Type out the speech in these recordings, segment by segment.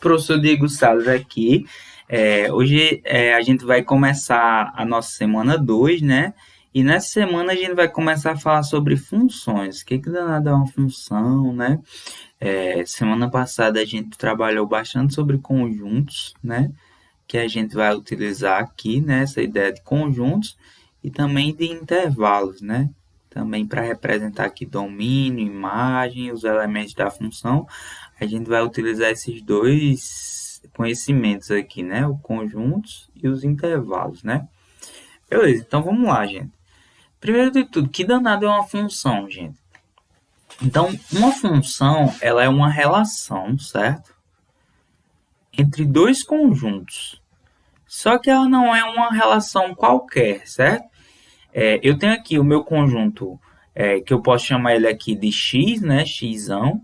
professor Diego Salles aqui. Hoje a gente vai começar a nossa semana 2, né? E nessa semana a gente vai começar a falar sobre funções. O que danado é uma função, né? Semana passada a gente trabalhou bastante sobre conjuntos, né? Que a gente vai utilizar aqui, né? Essa ideia de conjuntos e também de intervalos, né? Também para representar aqui domínio, imagem, os elementos da função, a gente vai utilizar esses dois conhecimentos aqui, né? Os conjuntos e os intervalos, né? Beleza, então vamos lá, gente. Primeiro de tudo, que danado é uma função, gente? Então, uma função, ela é uma relação, certo? Entre dois conjuntos. Só que ela não é uma relação qualquer, certo? Eu tenho aqui o meu conjunto, que eu posso chamar ele aqui de x, né? Xão.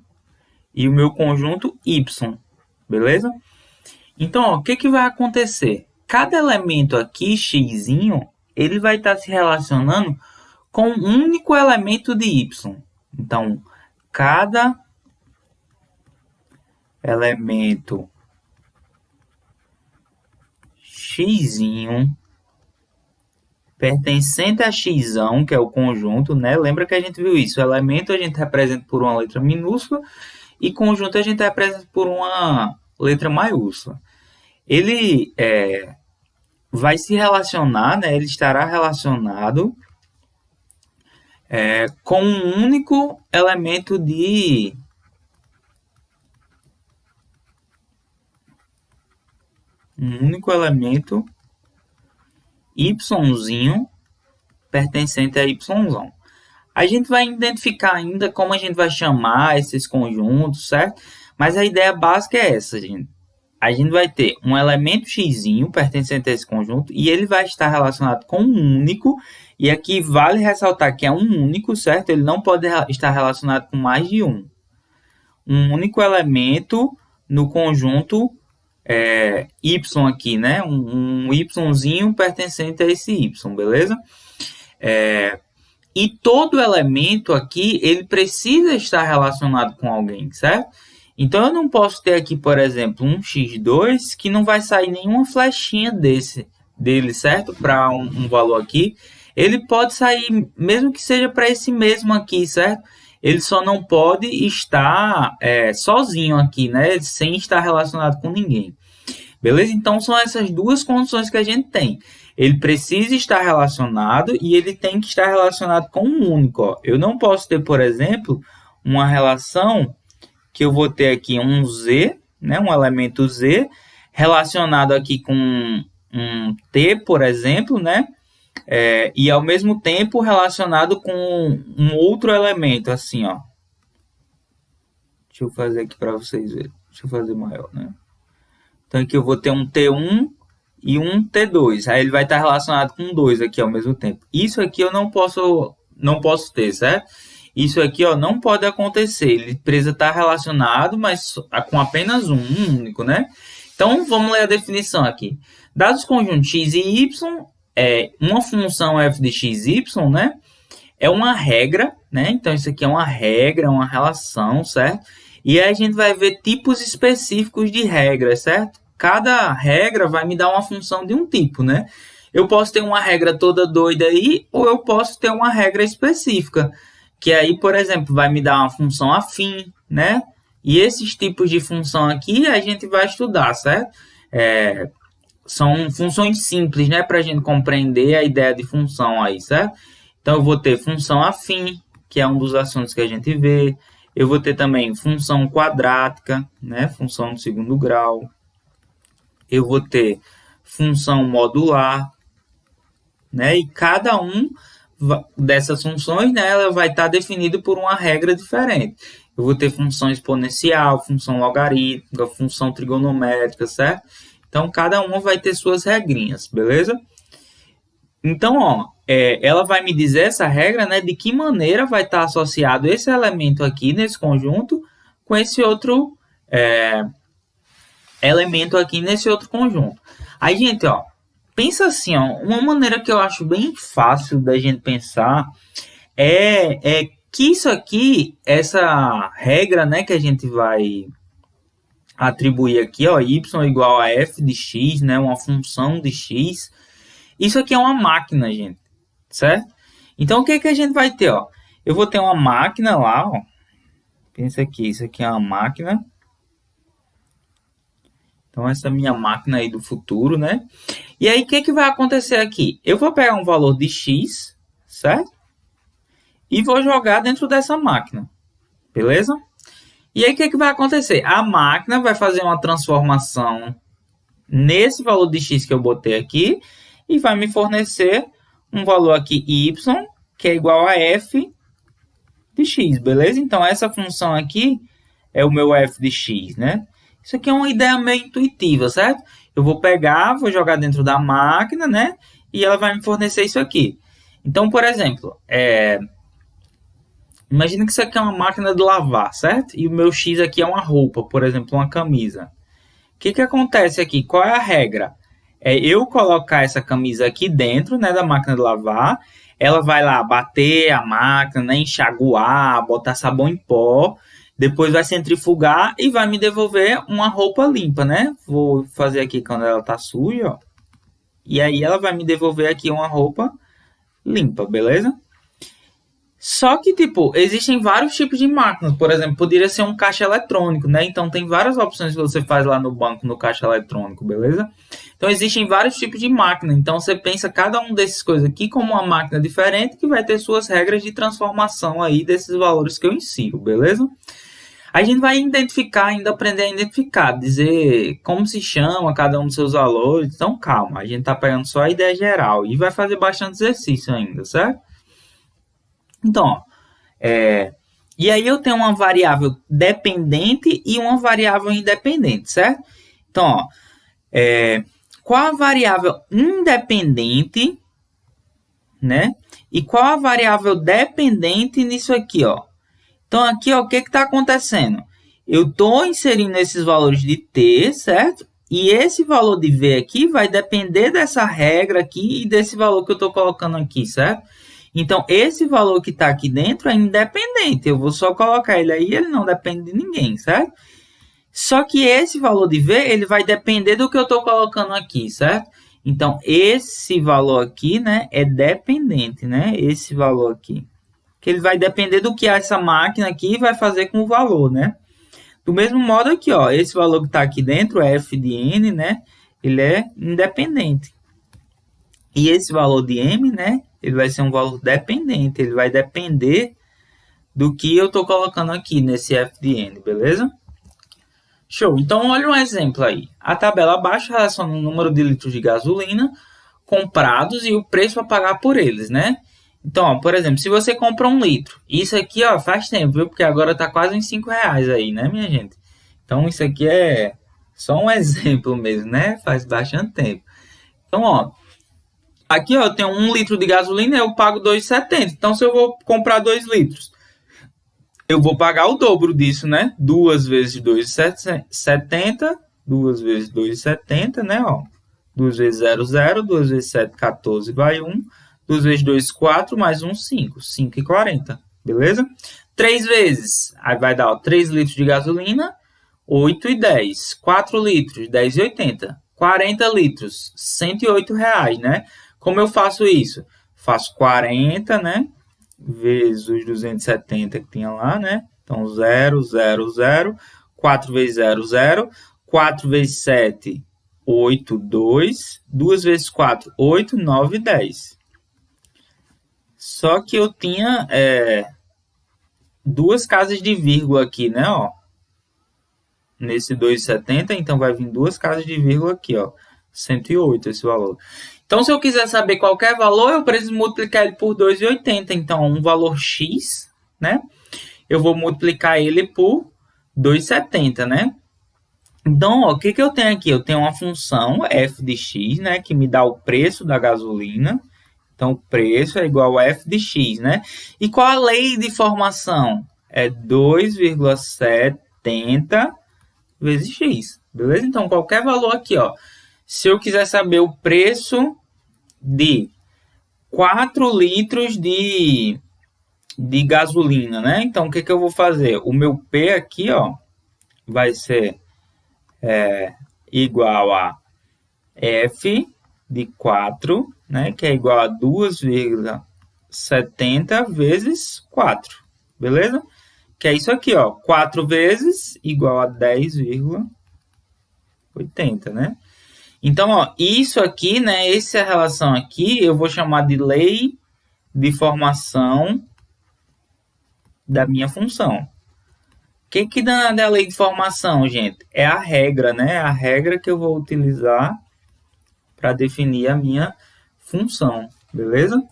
E o meu conjunto y, beleza? Então, ó, o que vai acontecer? Cada elemento aqui, xzinho, ele vai estar se relacionando com um único elemento de y. Então, cada elemento xzinho pertencente a xão, que é o conjunto, né? Lembra que a gente viu isso? O elemento a gente representa por uma letra minúscula e conjunto a gente representa por uma letra maiúscula. Ele vai se relacionar, né? Ele estará relacionado com um único elemento de yzinho pertencente a yzão. A gente vai identificar ainda como a gente vai chamar esses conjuntos, certo? Mas a ideia básica é essa, gente. A gente vai ter um elemento xzinho pertencente a esse conjunto e ele vai estar relacionado com um único. E aqui vale ressaltar que é um único, certo? Ele não pode estar relacionado com mais de um. Um único elemento no conjunto y aqui, né? Um yzinho pertencente a esse y, beleza? E todo elemento aqui, ele precisa estar relacionado com alguém, certo? Então, eu não posso ter aqui, por exemplo, um x2 que não vai sair nenhuma flechinha dele, certo? Para um valor aqui. Ele pode sair, mesmo que seja para esse mesmo aqui, certo? Ele só não pode estar sozinho aqui, né? Sem estar relacionado com ninguém. Beleza? Então, são essas duas condições que a gente tem. Ele precisa estar relacionado e ele tem que estar relacionado com um único. Ó. Eu não posso ter, por exemplo, uma relação que eu vou ter aqui um z, né? Um elemento z, relacionado aqui com um t, por exemplo, né? E ao mesmo tempo relacionado com um outro elemento, assim, ó. Deixa eu fazer aqui para vocês verem. Deixa eu fazer maior, né? Então aqui eu vou ter um T1 e um T2. Aí ele vai estar relacionado com 2 aqui ao mesmo tempo. Isso aqui eu não posso ter, certo? Isso aqui ó, não pode acontecer. Ele precisa estar relacionado, mas com apenas um único, né? Então vamos ler a definição aqui. Dados os conjuntos x e y, uma função f de x, y, né? É uma regra, né? Então isso aqui é uma regra, uma relação, certo? E aí a gente vai ver tipos específicos de regras, certo? Cada regra vai me dar uma função de um tipo, né? Eu posso ter uma regra toda doida aí, ou eu posso ter uma regra específica, que aí, por exemplo, vai me dar uma função afim, né? E esses tipos de função aqui a gente vai estudar, certo? São funções simples, né? Para a gente compreender a ideia de função aí, certo? Então, eu vou ter função afim, que é um dos assuntos que a gente vê. Eu vou ter também função quadrática, né? Função de segundo grau. Eu vou ter função modular, né? E cada um dessas funções, né, ela vai estar definido por uma regra diferente. Eu vou ter função exponencial, função logarítmica, função trigonométrica, certo? Então, cada uma vai ter suas regrinhas, beleza? Então, ó, ela vai me dizer essa regra, né, de que maneira vai estar associado esse elemento aqui nesse conjunto com esse outro elemento aqui nesse outro conjunto. Aí, gente, ó, pensa assim, ó, uma maneira que eu acho bem fácil da gente pensar é que isso aqui, essa regra, né, que a gente vai atribuir aqui, ó, y igual a f de x, né, uma função de x. Isso aqui é uma máquina, gente, certo? Então, o que que a gente vai ter, ó? Eu vou ter uma máquina lá, ó. Pensa aqui, isso aqui é uma máquina. Então, essa é a minha máquina aí do futuro, né? E aí, o que que vai acontecer aqui? Eu vou pegar um valor de x, certo? E vou jogar dentro dessa máquina, beleza? E aí, o que que vai acontecer? A máquina vai fazer uma transformação nesse valor de x que eu botei aqui e vai me fornecer um valor aqui y, que é igual a f de x, beleza? Então, essa função aqui é o meu f de x, né? Isso aqui é uma ideia meio intuitiva, certo? Eu vou pegar, vou jogar dentro da máquina, né? E ela vai me fornecer isso aqui. Então, por exemplo, imagina que isso aqui é uma máquina de lavar, certo? E o meu x aqui é uma roupa, por exemplo, uma camisa. O que que acontece aqui? Qual é a regra? É eu colocar essa camisa aqui dentro, né, da máquina de lavar. Ela vai lá bater a máquina, né, enxaguar, botar sabão em pó. Depois vai centrifugar e vai me devolver uma roupa limpa, né? Vou fazer aqui quando ela tá suja, ó. E aí ela vai me devolver aqui uma roupa limpa, beleza? Só que, tipo, existem vários tipos de máquinas. Por exemplo, poderia ser um caixa eletrônico, né? Então, tem várias opções que você faz lá no banco, no caixa eletrônico, beleza? Então, existem vários tipos de máquina. Então, você pensa cada um desses coisas aqui como uma máquina diferente que vai ter suas regras de transformação aí desses valores que eu insiro, beleza? A gente vai identificar, ainda aprender a identificar, dizer como se chama cada um dos seus valores. Então, calma, a gente tá pegando só a ideia geral e vai fazer bastante exercício ainda, certo? Então, ó, e aí eu tenho uma variável dependente e uma variável independente, certo? Então, ó, qual a variável independente, né? E qual a variável dependente nisso aqui, ó? Então, aqui, ó, o que está acontecendo? Eu estou inserindo esses valores de t, certo? E esse valor de v aqui vai depender dessa regra aqui e desse valor que eu estou colocando aqui, certo? Então, esse valor que está aqui dentro é independente. Eu vou só colocar ele aí, ele não depende de ninguém, certo? Só que esse valor de V, ele vai depender do que eu estou colocando aqui, certo? Então, esse valor aqui, né, é dependente, né? Esse valor aqui. Que ele vai depender do que essa máquina aqui vai fazer com o valor, né? Do mesmo modo aqui, ó, esse valor que está aqui dentro, f de n, né? Ele é independente. E esse valor de m, né? Ele vai ser um valor dependente. Ele vai depender do que eu estou colocando aqui nesse f de n, beleza? Show. Então, olha um exemplo aí. A tabela abaixo relaciona o número de litros de gasolina comprados e o preço a pagar por eles, né? Então, ó, por exemplo, se você compra 1 litro, isso aqui, ó, faz tempo, viu? Porque agora tá quase uns 5 reais aí, né, minha gente? Então, isso aqui é só um exemplo mesmo, né? Faz bastante tempo. Então, ó, aqui, ó, eu tenho 1 litro de gasolina, eu pago 2,70. Então, se eu vou comprar 2 litros, eu vou pagar o dobro disso, né? 2 vezes 2,70, 2 vezes 2,70, né, ó? 2 vezes 0, 0, 2 vezes 7, 14, vai 1. 2 vezes 2, 4, mais 1, 5. 5,40, beleza? 3 vezes, aí vai dar, ó, 3 litros de gasolina, 8,10. 4 litros, 10,80. 40 litros, 108 reais, né? Como eu faço isso? Faço 40, né? Vezes os 270 que tinha lá, né? Então, 0, 0, 0. 4 vezes 0, 0. 4 vezes 7, 8, 2. 2 vezes 4, 8, 9, 10. Só que eu tinha duas casas de vírgula aqui, né? Ó. Nesse 2,70, então vai vir duas casas de vírgula aqui, ó. 108 esse valor. Então, se eu quiser saber qualquer valor, eu preciso multiplicar ele por 2,80. Então, um valor x, né? Eu vou multiplicar ele por 2,70, né? Então, ó, o que eu tenho aqui? Eu tenho uma função f de x, né? Que me dá o preço da gasolina. Então, o preço é igual a f de x, né? E qual a lei de formação? É 2,70 vezes x, beleza? Então, qualquer valor aqui, ó. Se eu quiser saber o preço de 4 litros de gasolina, né? Então, o que eu vou fazer? O meu P aqui, ó, vai ser igual a f de 4, né, que é igual a 2,70 vezes 4, beleza? Que é isso aqui, ó, 4 vezes igual a 10,80, né? Então, ó, isso aqui, né, essa relação aqui, eu vou chamar de lei de formação da minha função. O que dá da lei de formação, gente? É a regra, né? A regra que eu vou utilizar para definir a minha função, beleza?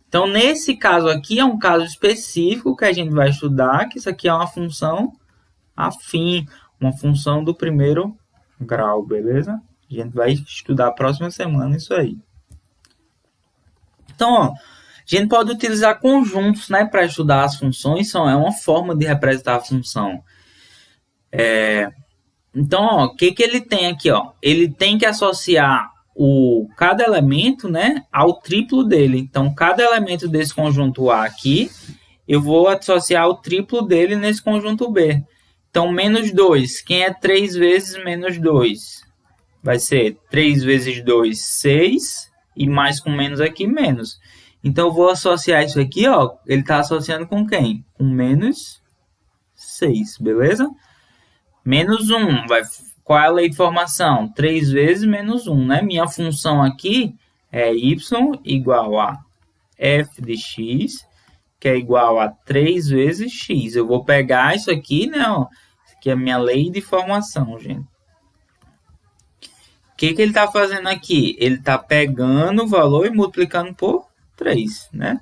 Então, nesse caso aqui, é um caso específico que a gente vai estudar, que isso aqui é uma função afim, uma função do primeiro grau, beleza? A gente vai estudar a próxima semana isso aí. Então, ó, a gente pode utilizar conjuntos, né, para estudar as funções, é uma forma de representar a função. Então, ó, o que ele tem aqui? Ó? Ele tem que associar cada elemento, né, ao triplo dele. Então, cada elemento desse conjunto A aqui, eu vou associar o triplo dele nesse conjunto B. Então, menos 2. Quem é 3 vezes menos 2? Vai ser 3 vezes 2, 6. E mais com menos aqui, menos. Então, eu vou associar isso aqui, ó. Ele está associando com quem? Com menos 6, beleza? Menos 1, qual é a lei de formação? 3 vezes menos 1, né? Minha função aqui é y igual a f de x, que é igual a 3 vezes x. Eu vou pegar isso aqui, né? Ó, isso aqui é a minha lei de formação, gente. O que ele está fazendo aqui? Ele está pegando o valor e multiplicando por 3, né?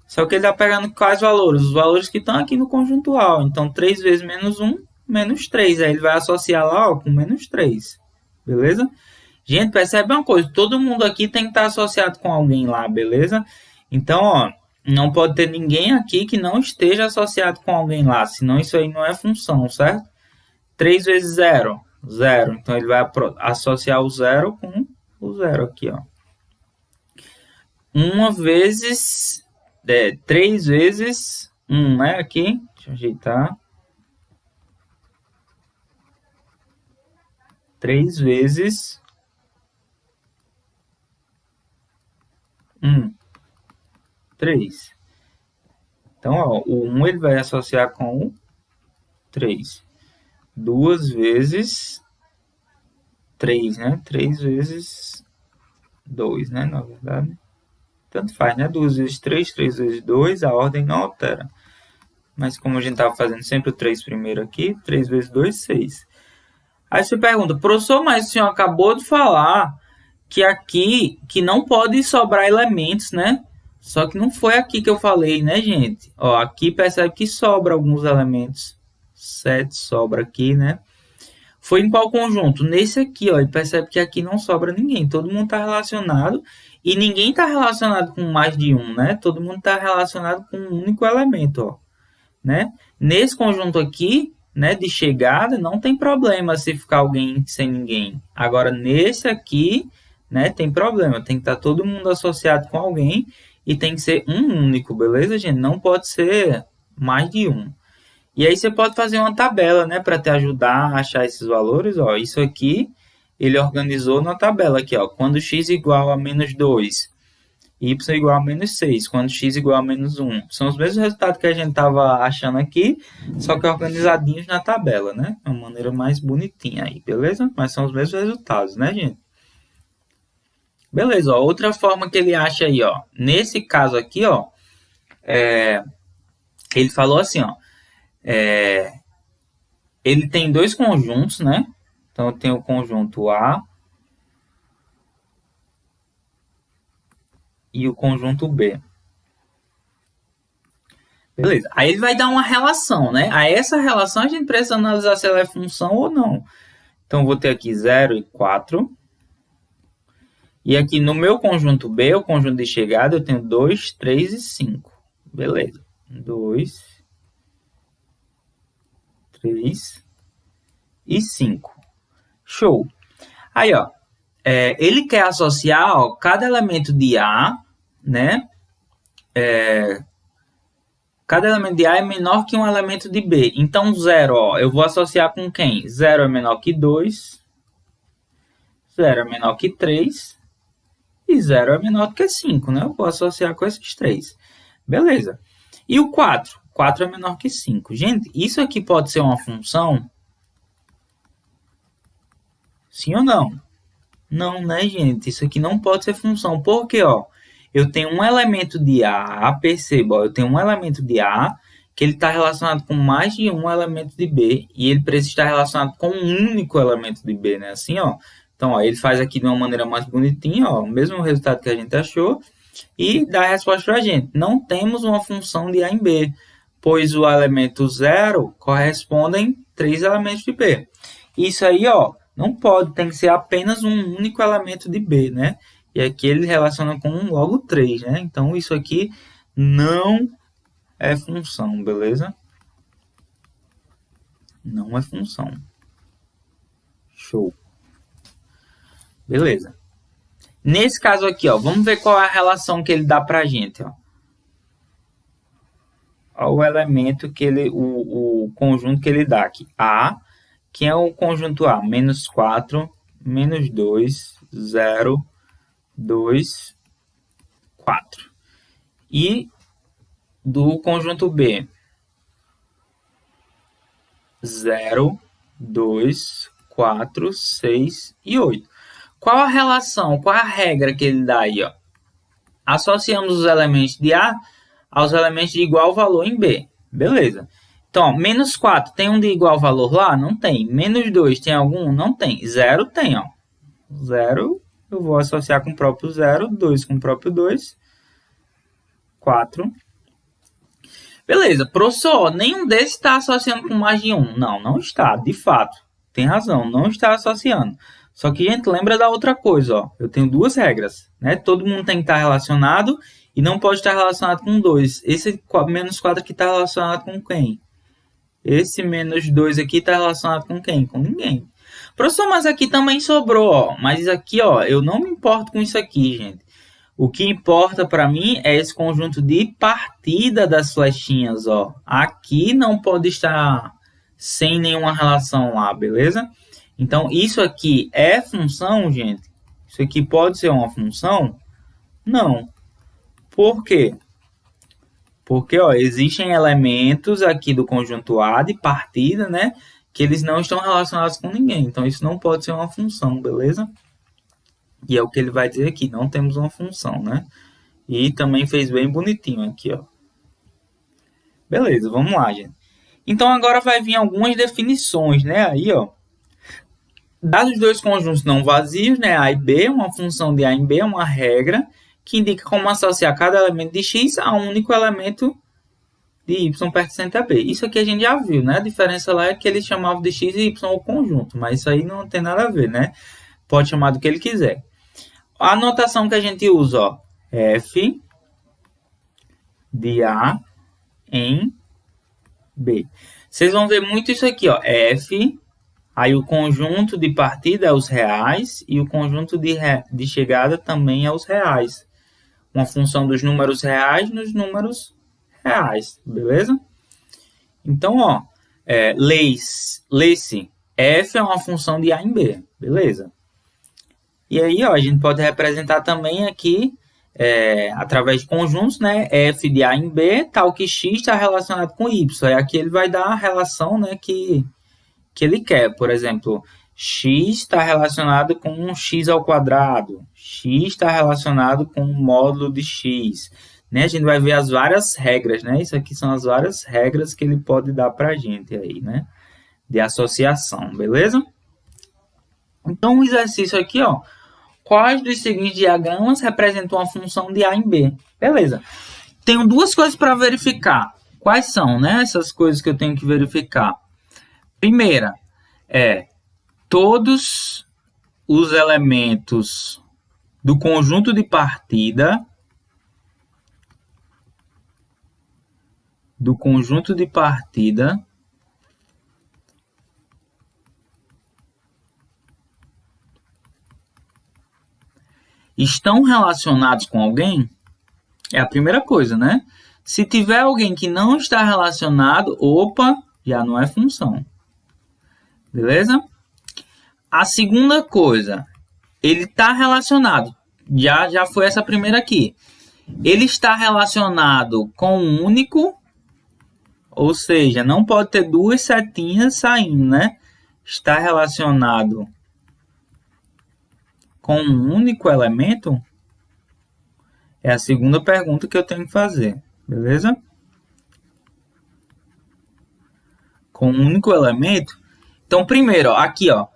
Só que ele está pegando quais valores? Os valores que estão aqui no conjuntual. Então, 3 vezes menos 1, menos 3. Aí ele vai associar lá, ó, com menos 3. Beleza? Gente, percebe uma coisa. Todo mundo aqui tem que estar associado com alguém lá, beleza? Então, ó, não pode ter ninguém aqui que não esteja associado com alguém lá. Senão isso aí não é função, certo? 3 vezes 0, 0. Então, ele vai associar o 0 com o 0 aqui, ó. 3 vezes 1, né? Aqui, deixa eu ajeitar. 3 vezes 1. 3. Então, ó, o 1 ele vai associar com o 3. 2 vezes 3, né? 3 vezes 2, né? Na verdade, tanto faz, né? 2 vezes 3, 3 vezes 2, a ordem não altera. Mas como a gente estava fazendo sempre o 3 primeiro aqui, 3 vezes 2, 6. Aí você pergunta, professor, mas o senhor acabou de falar que aqui, que não pode sobrar elementos, né? Só que não foi aqui que eu falei, né, gente? Ó, aqui percebe que sobra alguns elementos. 7 sobra aqui, né? Foi em qual conjunto? Nesse aqui, ó. E percebe que aqui não sobra ninguém. Todo mundo está relacionado. E ninguém está relacionado com mais de um, né? Todo mundo está relacionado com um único elemento, ó. Né? Nesse conjunto aqui, né, de chegada, não tem problema se ficar alguém sem ninguém. Agora, nesse aqui, né, tem problema. Tem que estar todo mundo associado com alguém e tem que ser um único, beleza, gente? Não pode ser mais de um. E aí você pode fazer uma tabela, né, para te ajudar a achar esses valores. Ó, isso aqui ele organizou na tabela aqui, ó. Quando x igual a menos 2, y igual a menos 6, quando x igual a menos 1. São os mesmos resultados que a gente estava achando aqui, só que organizadinhos na tabela, né? Uma maneira mais bonitinha aí, beleza? Mas são os mesmos resultados, né, gente? Beleza, ó. Outra forma que ele acha aí, ó. Nesse caso aqui, ó, ele falou assim, ó. Ele tem dois conjuntos, né? Então, eu tenho o conjunto A e o conjunto B. Beleza. Aí ele vai dar uma relação, né? A essa relação a gente precisa analisar se ela é função ou não. Então, eu vou ter aqui 0 e 4. E aqui no meu conjunto B, o conjunto de chegada, eu tenho 2, 3 e 5. Beleza. 2, 3 e 5. Show. Aí, ó. Ele quer associar, ó, cada elemento de A, né? Cada elemento de A é menor que um elemento de B. Então, 0, ó, eu vou associar com quem? 0 é menor que 2, 0 é menor que 3 e 0 é menor do que 5, né? Eu vou associar com esses três. Beleza. E o 4? 4 é menor que 5. Gente, isso aqui pode ser uma função? Sim ou não? Não, né, gente? Isso aqui não pode ser função. Por quê, ó? Eu tenho um elemento de A, perceba, ó, eu tenho um elemento de A que ele está relacionado com mais de um elemento de B e ele precisa estar relacionado com um único elemento de B, né? Assim, ó. Então, ó, ele faz aqui de uma maneira mais bonitinha, ó, o mesmo resultado que a gente achou e dá a resposta para a gente. Não temos uma função de A em B, pois o elemento 0 correspondem 3 elementos de B. Isso aí, ó, não pode, tem que ser apenas um único elemento de B, né? E aqui ele relaciona com logo 3, né? Então, isso aqui não é função, beleza? Não é função. Show. Beleza. Nesse caso aqui, ó, vamos ver qual é a relação que ele dá pra gente, ó. Olha o elemento que ele, o conjunto que ele dá aqui. A, que é o conjunto A, menos 4, menos 2, 0, 2, 4. E do conjunto B, 0, 2, 4, 6 e 8. Qual a relação, qual a regra que ele dá aí? Ó? Associamos os elementos de A aos elementos de igual valor em B. Beleza. Então, ó, menos 4 tem um de igual valor lá? Não tem. Menos 2 tem algum? Não tem. 0 tem. Ó. 0 eu vou associar com o próprio 0. 2 com o próprio 2. 4. Beleza. Professor, nenhum desses está associando com mais de um. Não, não está. De fato. Tem razão. Não está associando. Só que a gente lembra da outra coisa, ó. Eu tenho duas regras, né? Todo mundo tem que estar relacionado e não pode estar relacionado com 2. Esse menos 4 aqui está relacionado com quem? Esse menos 2 aqui está relacionado com quem? Com ninguém. Professor, mas aqui também sobrou, ó. Mas aqui, ó, eu não me importo com isso aqui, gente. O que importa para mim é esse conjunto de partida das flechinhas, ó. Aqui não pode estar sem nenhuma relação lá, beleza? Então, isso aqui é função, gente? Isso aqui pode ser uma função? Não. Por quê? Porque ó, existem elementos aqui do conjunto A de partida, né? Que eles não estão relacionados com ninguém. Então, isso não pode ser uma função, beleza? E é o que ele vai dizer aqui. Não temos uma função, né? E também fez bem bonitinho aqui, ó. Beleza, vamos lá, gente. Então, agora vai vir algumas definições, né? Aí, ó. Dados dois conjuntos não vazios, né, A e B, uma função de A em B é uma regra que indica como associar cada elemento de X a um único elemento de Y pertencente a B. Isso aqui a gente já viu, né? A diferença lá é que eles chamavam de X e Y o conjunto, mas isso aí não tem nada a ver, né? Pode chamar do que ele quiser. A notação que a gente usa, ó, F de A em B. Vocês vão ver muito isso aqui, ó, F. Aí o conjunto de partida é os reais e o conjunto de chegada também é os reais. Uma função dos números reais nos números reais, beleza? Então, ó, lê-se, f é uma função de A em B, beleza? E aí, ó, a gente pode representar também aqui, através de conjuntos, né? F de A em B, tal que x está relacionado com y. Aí aqui ele vai dar a relação, né, que ele quer. Por exemplo, x está relacionado com x ao quadrado, x está relacionado com o módulo de x. Né? A gente vai ver as várias regras, né? Isso aqui são as várias regras que ele pode dar para a gente aí, né? De associação, beleza? Então, o exercício aqui, ó. Quais dos seguintes diagramas representam a função de A em B? Beleza. Tenho duas coisas para verificar. Quais são, né? Essas coisas que eu tenho que verificar. Primeira, todos os elementos do conjunto de partida estão relacionados com alguém? É a primeira coisa, né? Se tiver alguém que não está relacionado, opa, já não é função. Beleza? A segunda coisa, ele está relacionado. Já foi essa primeira aqui. Ele está relacionado com um único, ou seja, não pode ter duas setinhas saindo, né? Está relacionado com um único elemento? É a segunda pergunta que eu tenho que fazer, beleza? Com um único elemento. Então, primeiro, ó, aqui, ó,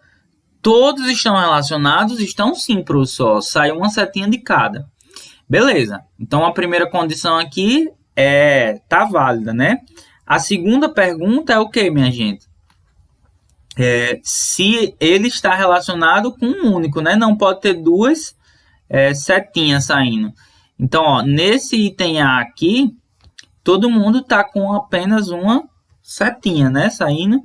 todos estão relacionados? Estão sim, professor. Sai uma setinha de cada. Beleza. Então, a primeira condição aqui tá válida, né? A segunda pergunta é o que, minha gente? Se ele está relacionado com um único, né? Não pode ter duas setinhas saindo. Então, ó, nesse item A aqui, todo mundo está com apenas uma setinha, né? Saindo.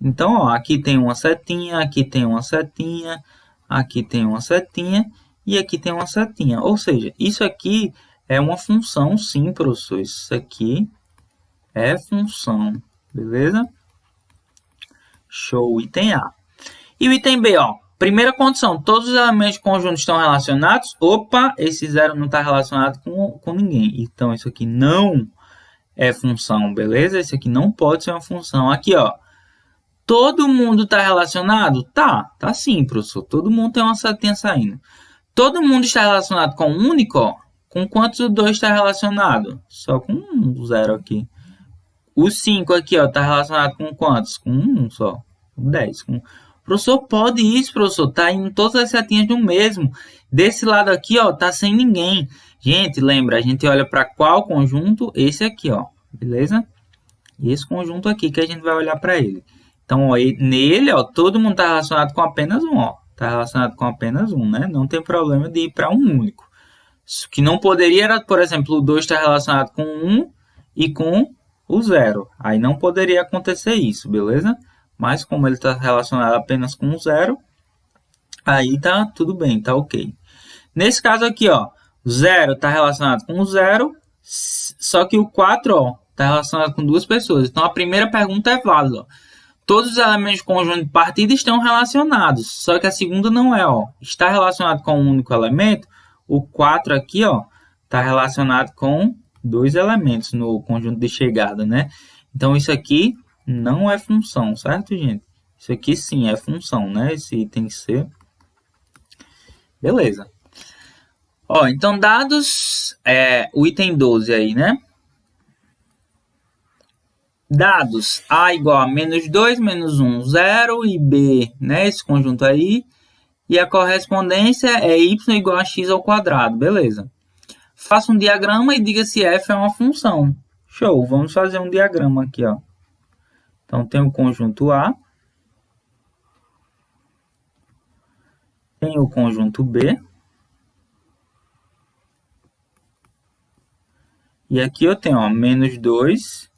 Então, ó, aqui tem uma setinha, aqui tem uma setinha, aqui tem uma setinha e aqui tem uma setinha. Ou seja, isso aqui é uma função, sim, professor. Isso aqui é função, beleza? Show, item A. E o item B, ó. Primeira condição, todos os elementos conjuntos estão relacionados. Opa, esse zero não está relacionado com ninguém. Então, isso aqui não é função, beleza? Isso aqui não pode ser uma função. Aqui, ó. Todo mundo está relacionado? Tá sim, professor. Todo mundo tem uma setinha saindo. Todo mundo está relacionado com um único? Ó. Com quantos o 2 está relacionado? Só com um zero aqui. O 5 aqui, ó, está relacionado com quantos? Com um só. Com 10. Professor, pode isso, professor. Tá indo todas as setinhas do mesmo. Desse lado aqui, ó, tá sem ninguém. Gente, lembra, a gente olha para qual conjunto? Esse aqui, ó. Beleza? E esse conjunto aqui que a gente vai olhar para ele. Então, ó, nele, ó, todo mundo está relacionado com apenas um, ó. Está relacionado com apenas um, né? Não tem problema de ir para um único. O que não poderia era, por exemplo, o 2 está relacionado com 1 e com o 0. Aí não poderia acontecer isso, beleza? Mas como ele está relacionado apenas com o 0, aí tá tudo bem, tá ok. Nesse caso aqui, ó, 0 está relacionado com o 0, só que o 4, ó, está relacionado com duas pessoas. Então, a primeira pergunta é válida, ó. Todos os elementos do conjunto de partida estão relacionados, só que a segunda não é, ó. Está relacionado com um único elemento, o 4 aqui, ó, está relacionado com dois elementos no conjunto de chegada, né? Então, isso aqui não é função, certo, gente? Isso aqui sim é função, né? Esse item C. Beleza. Ó, então, dados o item 12 aí, né? Dados A igual a menos 2, menos 1, 0 e B, né? Esse conjunto aí. E a correspondência é y igual a x ao quadrado, beleza. Faça um diagrama e diga se f é uma função. Show, vamos fazer um diagrama aqui, ó. Então, tem o conjunto A. Tem o conjunto B. E aqui eu tenho, ó, menos 2,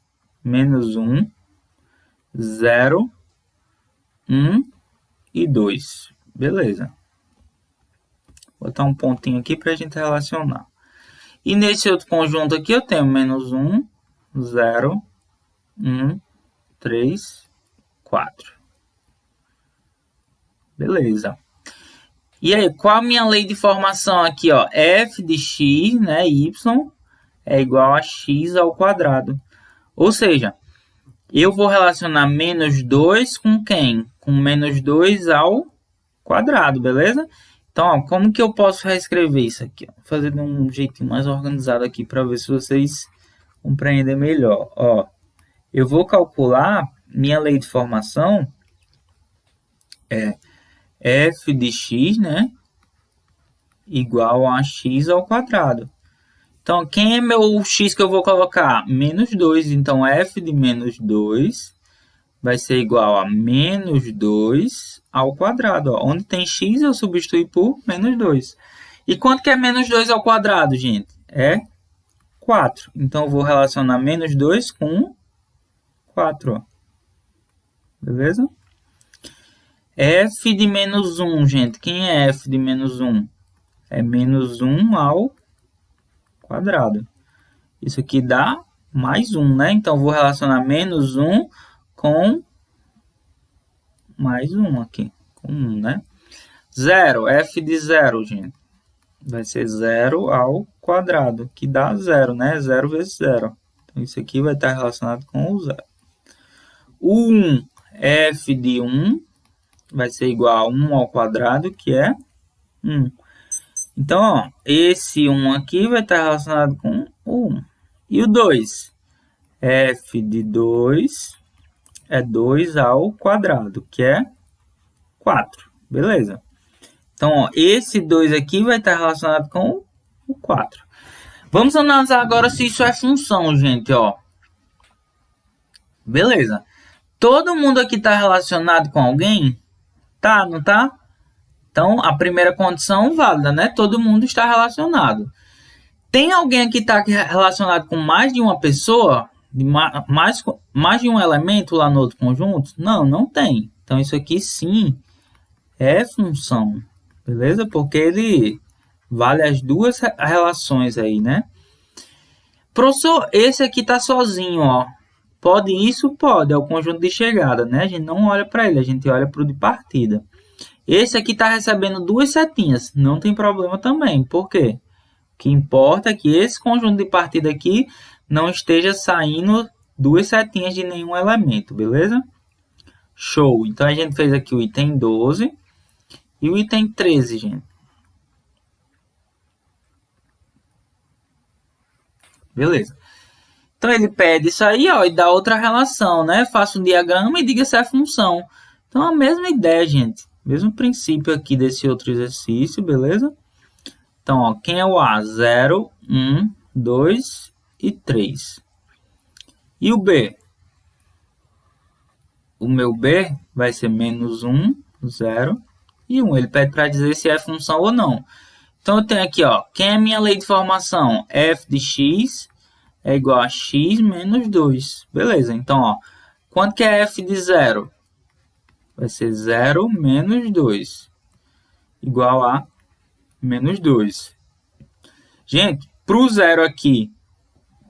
menos 1, 0, 1 e 2. Beleza. Vou botar um pontinho aqui para a gente relacionar. E nesse outro conjunto aqui eu tenho menos 1, 0, 1, 3, 4. Beleza. E aí, qual a minha lei de formação aqui, ó? F de x, né, y, é igual a x ao quadrado. Ou seja, eu vou relacionar menos 2 com quem? Com menos 2 ao quadrado, beleza? Então, ó, como que eu posso reescrever isso aqui? Vou fazer de um jeitinho mais organizado aqui para ver se vocês compreendem melhor. Ó, eu vou calcular minha lei de formação é f de x, né, igual a x ao quadrado. Então, quem é meu x que eu vou colocar? Menos 2. Então, f de menos 2 vai ser igual a menos 2 ao quadrado. Ó. Onde tem x, eu substituo por menos 2. E quanto que é menos 2 ao quadrado, gente? É 4. Então, eu vou relacionar menos 2 com 4. Ó. Beleza? F de menos 1, gente. Quem é f de menos 1? É menos 1 ao quadrado. Isso aqui dá mais 1, né? Então, vou relacionar menos 1 com mais 1 aqui. Com 1, né? 0, f de 0, gente. Vai ser 0 ao quadrado, que dá 0, né? 0 vezes 0. Então, isso aqui vai estar relacionado com o 0. O 1, f de 1, vai ser igual a 1 ao quadrado, que é 1. Então, ó, esse 1 aqui vai estar relacionado com o 1. E o 2? F de 2 é 2 ao quadrado, que é 4. Beleza. Então, ó, esse 2 aqui vai estar relacionado com o 4. Vamos analisar agora se isso é função, gente, ó. Beleza. Todo mundo aqui está relacionado com alguém? Tá, não tá? Então, a primeira condição válida, né? Todo mundo está relacionado. Tem alguém aqui que está relacionado com mais de uma pessoa? Mais de um elemento lá no outro conjunto? Não, não tem. Então, isso aqui sim é função. Beleza? Porque ele vale as duas relações aí, né? Professor, esse aqui está sozinho, ó. Pode isso? Pode. É o conjunto de chegada, né? A gente não olha para ele, a gente olha para o de partida. Esse aqui está recebendo duas setinhas. Não tem problema também. Por quê? O que importa é que esse conjunto de partida aqui não esteja saindo duas setinhas de nenhum elemento, beleza? Show! Então, a gente fez aqui o item 12 e o item 13, gente. Beleza. Então, ele pede isso aí, ó, e dá outra relação, né? Faça um diagrama e diga se é função. Então, a mesma ideia, gente. Mesmo princípio aqui desse outro exercício, beleza? Então, ó, quem é o A? 0, 1, 2 e 3. E o B? O meu B vai ser menos 1, 0 e 1. Ele pede para dizer se é função ou não. Então, eu tenho aqui, ó, quem é a minha lei de formação? F de x é igual a x menos 2. Beleza, então, ó, quanto que é f de 0? Vai ser 0 menos 2, igual a menos 2. Gente, para o 0 aqui,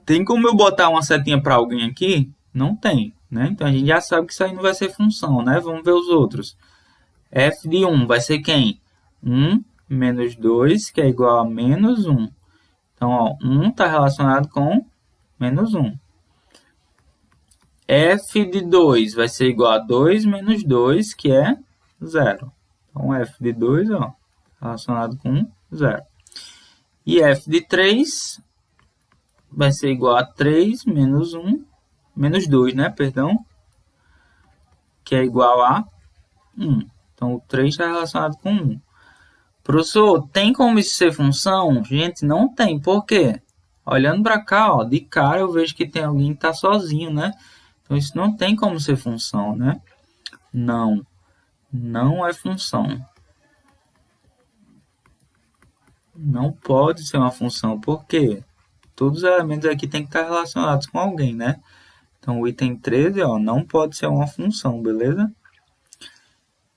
tem como eu botar uma setinha para alguém aqui? Não tem, né? Então, a gente já sabe que isso aí não vai ser função, né? Vamos ver os outros. F de 1 vai ser quem? 1 menos 2, que é igual a menos 1. Então, ó, 1 está relacionado com menos 1. F de 2 vai ser igual a 2 menos 2, que é 0. Então, F de 2, ó, relacionado com 0. E F de 3 vai ser igual a 3 menos 1, menos 2, né, perdão, que é igual a 1. Então, o 3 está relacionado com 1. Professor, tem como isso ser função? Gente, não tem. Por quê? Olhando para cá, ó, de cara eu vejo que tem alguém que está sozinho, né? Então, isso não tem como ser função, né? Não, não é função. Não pode ser uma função. Por quê? Todos os elementos aqui têm que estar relacionados com alguém, né? Então, o item 13, ó, não pode ser uma função, beleza?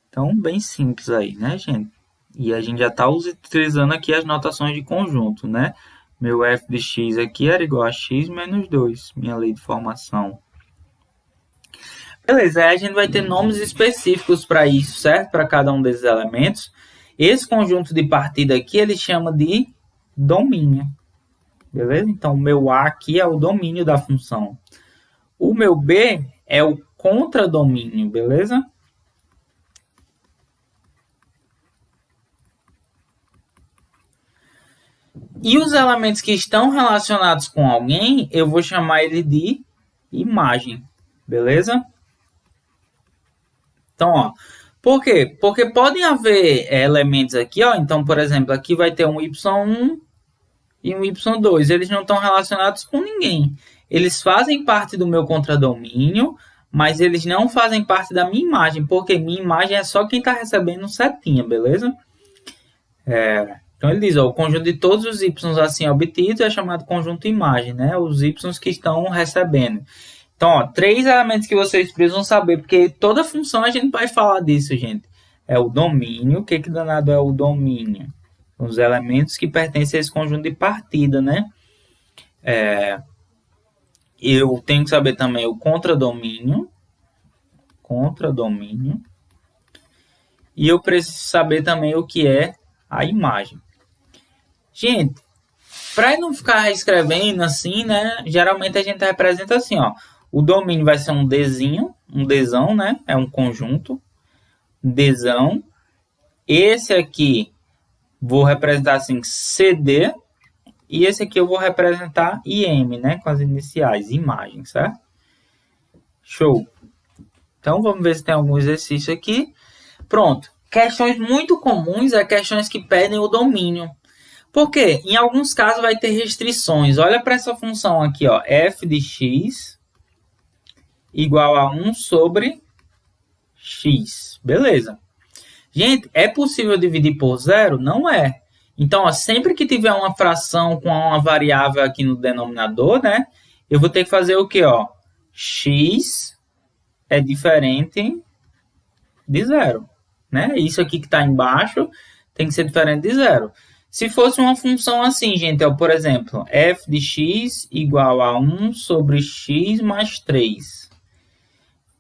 Então, bem simples aí, né, gente? E a gente já está utilizando aqui as notações de conjunto, né? Meu f de x aqui era igual a x menos 2, minha lei de formação. Beleza, aí a gente vai ter nomes específicos para isso, certo? Para cada um desses elementos. Esse conjunto de partida aqui, ele chama de domínio. Beleza? Então, o meu A aqui é o domínio da função. O meu B é o contradomínio, beleza? E os elementos que estão relacionados com alguém, eu vou chamar ele de imagem, beleza? Então, ó, por quê? Porque podem haver elementos aqui, ó. Então, por exemplo, aqui vai ter um y1 e um y2. Eles não estão relacionados com ninguém. Eles fazem parte do meu contradomínio, mas eles não fazem parte da minha imagem, porque minha imagem é só quem está recebendo setinha, beleza? Então, ele diz, ó, o conjunto de todos os y assim obtidos é chamado conjunto imagem, né? Os y que estão recebendo. Então, ó, 3 elementos que vocês precisam saber, porque toda função a gente vai falar disso, gente. É o domínio. O que danado é o domínio? Os elementos que pertencem a esse conjunto de partida, né? Eu tenho que saber também o contradomínio. E eu preciso saber também o que é a imagem. Gente, para não ficar escrevendo assim, né? Geralmente a gente representa assim, ó. O domínio vai ser um Dzinho, um Dzão, né? É um conjunto. Dzão. Esse aqui vou representar assim CD. E esse aqui eu vou representar IM, né? Com as iniciais, imagem, certo? Show. Então vamos ver se tem algum exercício aqui. Pronto. Questões muito comuns é questões que pedem o domínio. Por quê? Em alguns casos vai ter restrições. Olha para essa função aqui, ó. F de x igual a 1 sobre x. Beleza. Gente, é possível dividir por zero? Não é. Então, ó, sempre que tiver uma fração com uma variável aqui no denominador, né? Eu vou ter que fazer o quê, ó? X é diferente de zero, né? Isso aqui que está embaixo tem que ser diferente de zero. Se fosse uma função assim, gente, ó, por exemplo, f de x igual a 1 sobre x mais 3.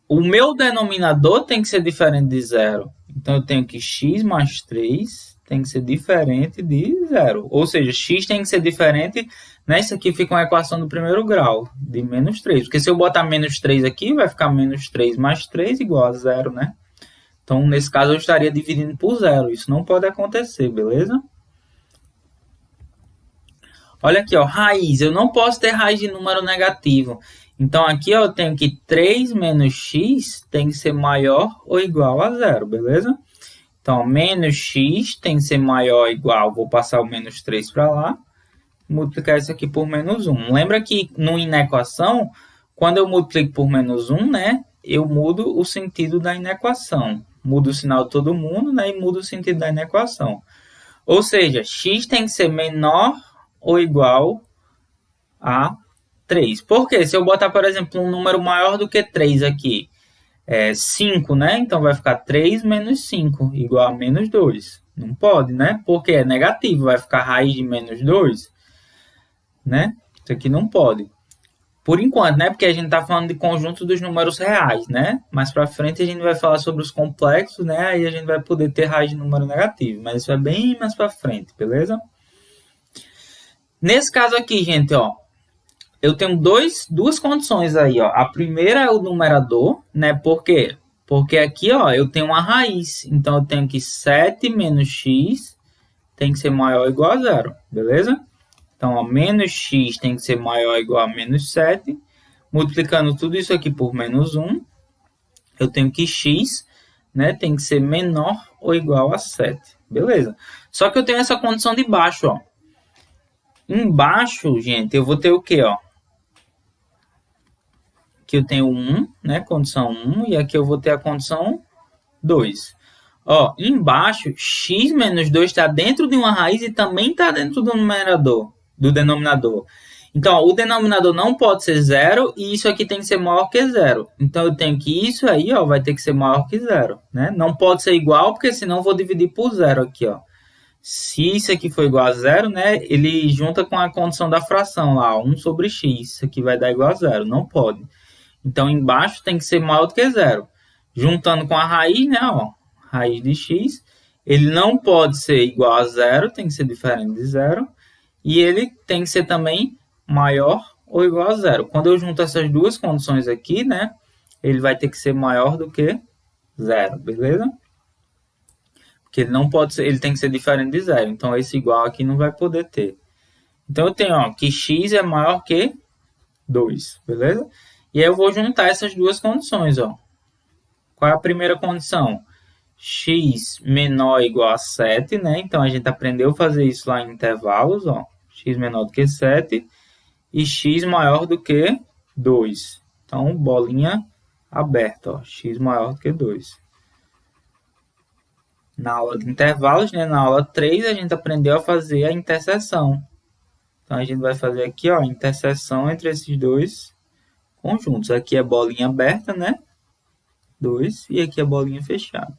O meu denominador tem que ser diferente de zero. Então, eu tenho que x mais 3 tem que ser diferente de zero. Ou seja, x tem que ser diferente, né? Isso aqui fica uma equação do primeiro grau, de menos 3. Porque se eu botar menos 3 aqui, vai ficar menos 3 mais 3 igual a zero, né? Então, nesse caso, eu estaria dividindo por zero. Isso não pode acontecer, beleza? Olha aqui, ó, raiz. Eu não posso ter raiz de número negativo. Então, aqui ó, eu tenho que 3 menos x tem que ser maior ou igual a zero, beleza? Então, menos x tem que ser maior ou igual. Vou passar o menos 3 para lá. Multiplicar isso aqui por menos 1. Lembra que no inequação, quando eu multiplico por menos 1, né? Eu mudo o sentido da inequação. Mudo o sinal de todo mundo, né? E mudo o sentido da inequação. Ou seja, x tem que ser menor ou igual a 3. Por quê? Se eu botar, por exemplo, um número maior do que 3 aqui, 5, né? Então vai ficar 3 menos 5, igual a menos 2. Não pode, né? Porque é negativo, vai ficar raiz de menos 2, né? Isso aqui não pode. Por enquanto, né? Porque a gente está falando de conjunto dos números reais, né? Mais para frente a gente vai falar sobre os complexos, né? Aí a gente vai poder ter raiz de número negativo, mas isso é bem mais para frente, beleza? Nesse caso aqui, gente, ó, eu tenho duas condições aí, ó. A primeira é o numerador, né? Por quê? Porque aqui, ó, eu tenho uma raiz. Então, eu tenho que 7 menos x tem que ser maior ou igual a zero, beleza? Então, ó, menos x tem que ser maior ou igual a menos 7. Multiplicando tudo isso aqui por menos 1, eu tenho que x, né, tem que ser menor ou igual a 7. Beleza. Só que eu tenho essa condição de baixo, ó. Embaixo, gente, eu vou ter o quê, ó? Aqui eu tenho 1, né, condição 1, e aqui eu vou ter a condição 2. Ó, embaixo, x menos 2 está dentro de uma raiz e também está dentro do numerador, do denominador. Então, ó, o denominador não pode ser zero e isso aqui tem que ser maior que zero. Então, eu tenho que isso aí, ó, vai ter que ser maior que zero, né? Não pode ser igual, porque senão eu vou dividir por zero aqui, ó. Se isso aqui for igual a zero, né, ele junta com a condição da fração lá, 1 sobre x. Isso aqui vai dar igual a zero, não pode. Então, embaixo tem que ser maior do que zero. Juntando com a raiz, né, ó, raiz de x, ele não pode ser igual a zero, tem que ser diferente de zero. E ele tem que ser também maior ou igual a zero. Quando eu junto essas duas condições aqui, né, ele vai ter que ser maior do que zero, beleza? Porque ele não pode ser, ele tem que ser diferente de zero. Então, esse igual aqui não vai poder ter. Então, eu tenho, ó, que x é maior que 2, beleza? E aí eu vou juntar essas duas condições, ó. Qual é a primeira condição? X menor ou igual a 7, né? Então, a gente aprendeu a fazer isso lá em intervalos, ó. X menor do que 7 e x maior do que 2. Então, bolinha aberta, ó. X maior do que 2. Na aula de intervalos, né? Na aula 3, a gente aprendeu a fazer a interseção. Então, a gente vai fazer aqui, ó, a interseção entre esses dois conjuntos. Aqui é bolinha aberta, né? 2. E aqui é bolinha fechada.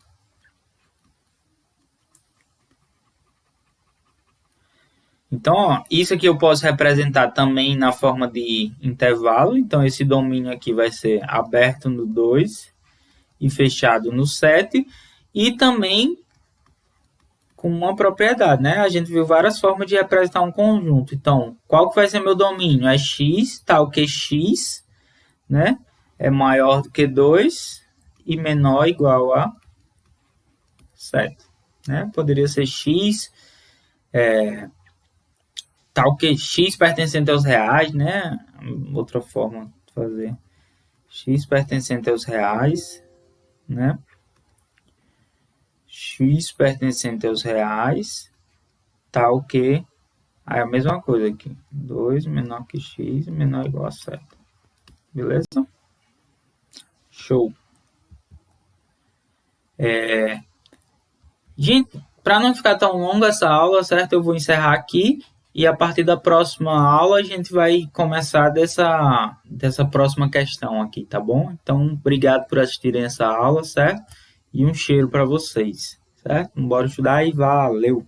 Então, ó, isso aqui eu posso representar também na forma de intervalo. Então, esse domínio aqui vai ser aberto no 2 e fechado no 7. E também com uma propriedade, né? A gente viu várias formas de representar um conjunto. Então, qual que vai ser meu domínio? É x, tal que x, né? É maior do que 2 e menor ou igual a 7. Né? Poderia ser x, tal que x pertencente aos reais, né? Outra forma de fazer. X pertencente aos reais, né? X pertencente aos reais, tal que... Aí a mesma coisa aqui. 2 menor que x, menor ou igual a 7. Beleza? Show. Gente, para não ficar tão longa essa aula, certo? Eu vou encerrar aqui e a partir da próxima aula a gente vai começar dessa próxima questão aqui, tá bom? Então, obrigado por assistirem essa aula, certo? E um cheiro para vocês, certo? Bora estudar e valeu!